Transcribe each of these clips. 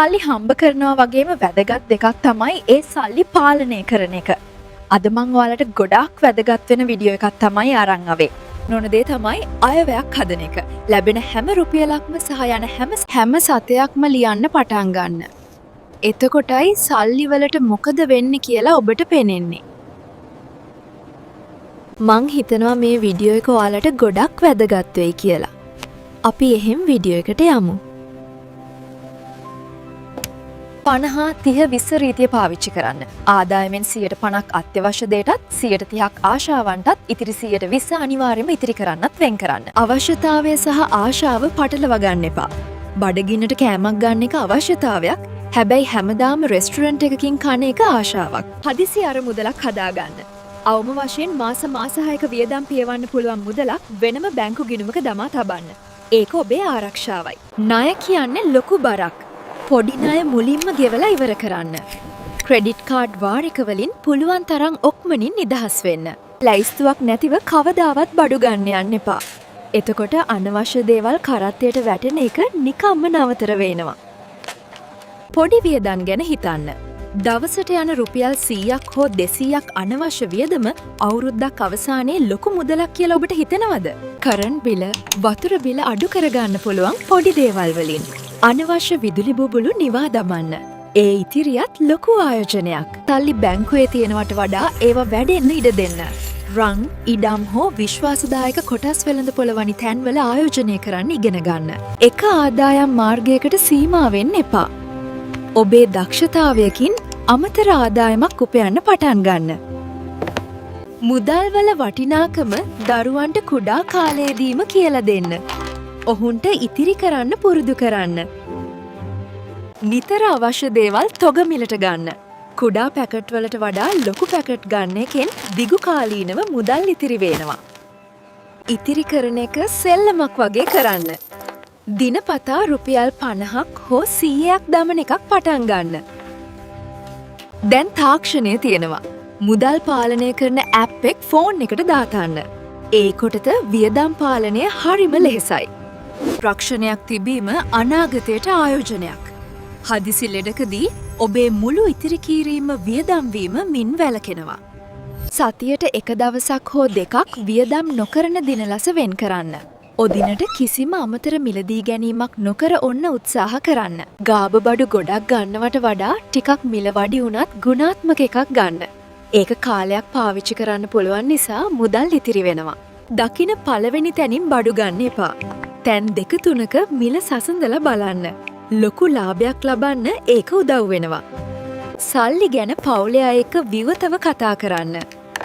සල්ලි හම්බ කරනවා වගේම වැදගත් දෙකක් තමයි ඒ සල්ලි පාලනය කරන එක. අද මං ඔයාලට ගොඩාක් වැදගත් වෙන වීඩියෝ එකක් තමයි අරන් ආවේ. නොන දේ තමයි අයවැයක් හදන එක. ලැබෙන හැම රුපියලක්ම සහ යන හැම සතයක්ම ලියන්න පටන් ගන්න. එතකොටයි සල්ලි වලට මොකද වෙන්නේ කියලා ඔබට පේනෙන්නේ. මං හිතනවා මේ වීඩියෝ එක ඔයාලට ගොඩක් වැදගත් වෙයි කියලා. අපි එහෙම වීඩියෝ එකට යමු. 50-30-20 රීතිය පාවිච්චි කරන්න. ආදායමෙන් 50% අත්‍යවශ්‍ය දේටත් 30% ආශාවන්ටත් ඉතිරි 20% අනිවාර්යයෙන්ම ඉතිරි කරන්නත් වෙන් කරන්න. අවශ්‍යතාවය සහ ආශාව පටලවා ගන්න එපා. බඩගින්නට කෑමක් ගන්න එක අවශ්‍යතාවයක්. හැබැයි හැමදාම රෙස්ටුරන්ට් එකකින් කන එක ආශාවක්. හදිසි අරමුදලක් හදාගන්න. අවම වශයෙන් මාස 6ක වියදම් පියවන්න පුළුවන් මුදලක් වෙනම බැංකු ගිණුමක දමා තබන්න. ඒක ඔබේ ආරක්ෂාවයි. ණය කියන්නේ ලොකු බරක්. පොඩි ණය මුලින්ම ගෙවලා ඉවර කරන්න. ක්‍රෙඩිට් කාඩ් වාරික වලින් පුළුවන් තරම් ඔක්මනින් නිදහස් වෙන්න. ලැයිස්තුවක් නැතිව කවදාවත් බඩු ගන්න යන්න එපා. එතකොට අනවශ්‍ය දේවල් කරත්තයට වැටෙන එක නිකම්ම නවතර වෙනවා. පොඩි වියදම් ගැන හිතන්න. දවසට යන රුපියල් 100ක් හෝ 200ක් අනවශ්‍ය වියදම අවුරුද්දක් අවසානයේ ලොකු මුදලක් කියලා ඔබට හිතෙනවද? කරන්ට් බිල, වතුර බිල අඩු කරගන්න පුළුවන් පොඩි දේවල් වලින්. අනවශ්‍ය විදුලි බුබුලු නිවා දමන්න. ඒ ඉතිරියත් ලොකු ආයෝජනයක්. සල්ලි බැංකුවේ තියෙනවට වඩා ඒවා වැඩෙන්න ඉඩ දෙන්න. රන්, ඉඩම් හෝ විශ්වාසදායක කොටස් වෙළඳපොළ වැනි තැන්වල ආයෝජනය කරන්න ඉගෙන ගන්න. එක ආදායම් මාර්ගයකට සීමා වෙන්න එපා. ඔබේ දක්ෂතාවයකින් අමතර ආදායමක් උපයන්න පටන් ගන්න. මුදල්වල වටිනාකම දරුවන්ට කුඩා කාලයේදීම කියලා දෙන්න. ඔහුන්ට ඉතිරි කරන්න පුරුදු කරන්න. නිතර අවශ්‍ය දේවල් තොග මිලට ගන්න. කුඩා පැකට් වලට වඩා ලොකු පැකට් ගන්න එකෙන් දිගු කාලීනව මුදල් ඉතිරි වෙනවා. ඉතිරි කරන එක සෙල්ලමක් වගේ කරන්න. දිනපතා රුපියල් 50ක් හෝ 100ක් දමන එකක් පටන් ගන්න. දැන් තාක්ෂණය තියෙනවා. මුදල් පාලනය කරන ඇප් එක ෆෝන් එකට දාතන්න. ඒකොටද වියදම් පාලනය හරිම ලෙහෙසයි. රක්ෂණයක් තිබීම අනාගතයට ආයෝජනයක්. හදිසි ලෙඩකදී ඔබේ මුළු ඉතිරි කිරීම වියදම් වීම මින් වැළකෙනවා. සතියට එක දවසක් හෝ දෙකක් වියදම් නොකරන දින ලෙස වෙන් කරන්න. ඔදිනට කිසිම අමතර මිලදී ගැනීමක් නොකර ඔන්න උත්සාහ කරන්න. ගාබ බඩු ගොඩක් ගන්නවට වඩා ටිකක් මිල වඩි වුණත් ගුණාත්මක එකක් ගන්න. ඒක කාලයක් පාවිච්චි කරන්න පුළුවන් නිසා මුදල් ඉතිරි වෙනවා. දකින පළවෙනි තැනින් බඩු ගන්න එපා. තැන් 2-3ක මිල සසඳලා බලන්න. ලොකු ලාභයක් ලබන්න ඒක උදව් වෙනවා. සල්ලි ගැන පවුලේ අය එක්ක විවතව කතා කරන්න.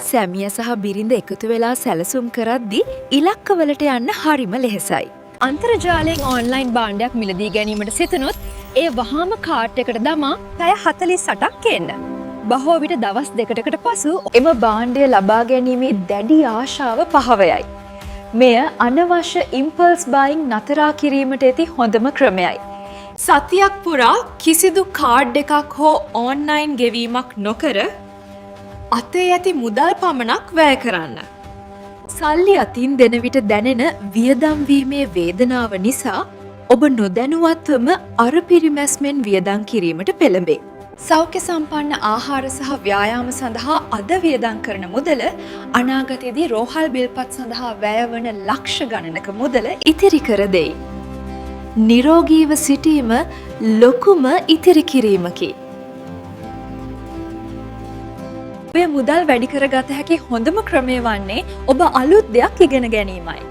සැමියා සහ බිරිඳ එකතු වෙලා සැලසුම් කරද්දී ඉලක්කවලට යන්න හරිම ලෙහෙසයි. අන්තර්ජාලයෙන් ඔන්ලයින් භාණ්ඩයක් මිලදී ගැනීමට සිතනොත් ඒ වහාම කාට් එකට දමා පැය 48ක් එන්න. බොහෝ විට දවස් 2කට පසු එම භාණ්ඩය ලබා ගැනීමේ දැඩි ආශාව පහවයයි. මෙය අනවශ්‍ය ඉම්පල්ස් බයින් නතරා කිරීමට ඇති හොඳම ක්‍රමයයි. සතියක් පුරා කිසිදු කාඩ් එකක් හෝ ඔන්ලයින් ගෙවීමක් නොකර අතේ ඇති මුදල් පමණක් වැය කරන්න. සල්ලි අතින් දෙන විට දැනෙන වියදම් වීමේ වේදනාව නිසා ඔබ නොදැනුවත්වම අර පිරිමැස්මෙන් වියදම් කිරීමට පෙළඹේ. සෞඛ්‍ය සම්පන්න ආහාර සහ ව්‍යායාම සඳහා අද වියදම් කරන මුදල අනාගතයේදී රෝහල් බිල්පත් සඳහා වැයවන ලක්ෂ ගණනක මුදල ඉතිරි කර දෙයි. නිරෝගීව සිටීම ලොකුම ඉතිරි කිරීමකි. ඔබේ මුදල් වැඩි කරගත හැකි හොඳම ක්‍රමය වන්නේ ඔබ අලුත් දෙයක් ඉගෙන ගැනීමයි.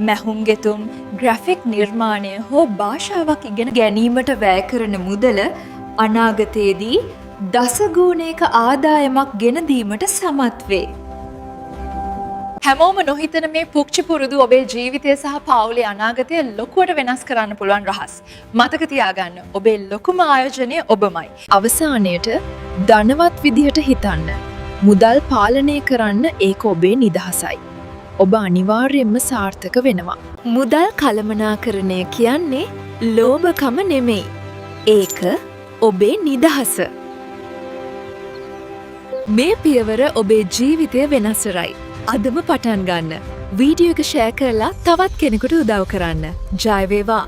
මැහුම් ගෙතුම්, ග්‍රැෆික් නිර්මාණය හෝ භාෂාවක් ඉගෙන ගැනීමට වැය කරන මුදල අනාගතයේදී දසගුණයක ආදායමක් ගෙන දීමට සමත් වේ. හැමෝම නොහිතන මේ පුක්ෂි පුරුදු ඔබේ ජීවිතය සහ පවුලේ අනාගතය ලොකුවට වෙනස් කරන්න පුළුවන් රහස්. මතක තියාගන්න ඔබේ ලොකුම ආයෝජනය ඔබමයි. අවසානයේට ධනවත් විදිහට හිතන්න. මුදල් පාලනය කරන්න ඒක ඔබේ නිදහසයි. ඔබ අනිවාර්යයෙන්ම සාර්ථක වෙනවා. මුදල් කළමනාකරණය කියන්නේ ලෝභකම නෙමෙයි. ඒක ඔබේ නිදහස. මේ පියවර ඔබේ ජීවිතය වෙනස් කරයි. අදම පටන් ගන්න. වීඩියෝ එක ෂෙයා කරලා තවත් කෙනෙකුට උදව් කරන්න. ජය වේවා.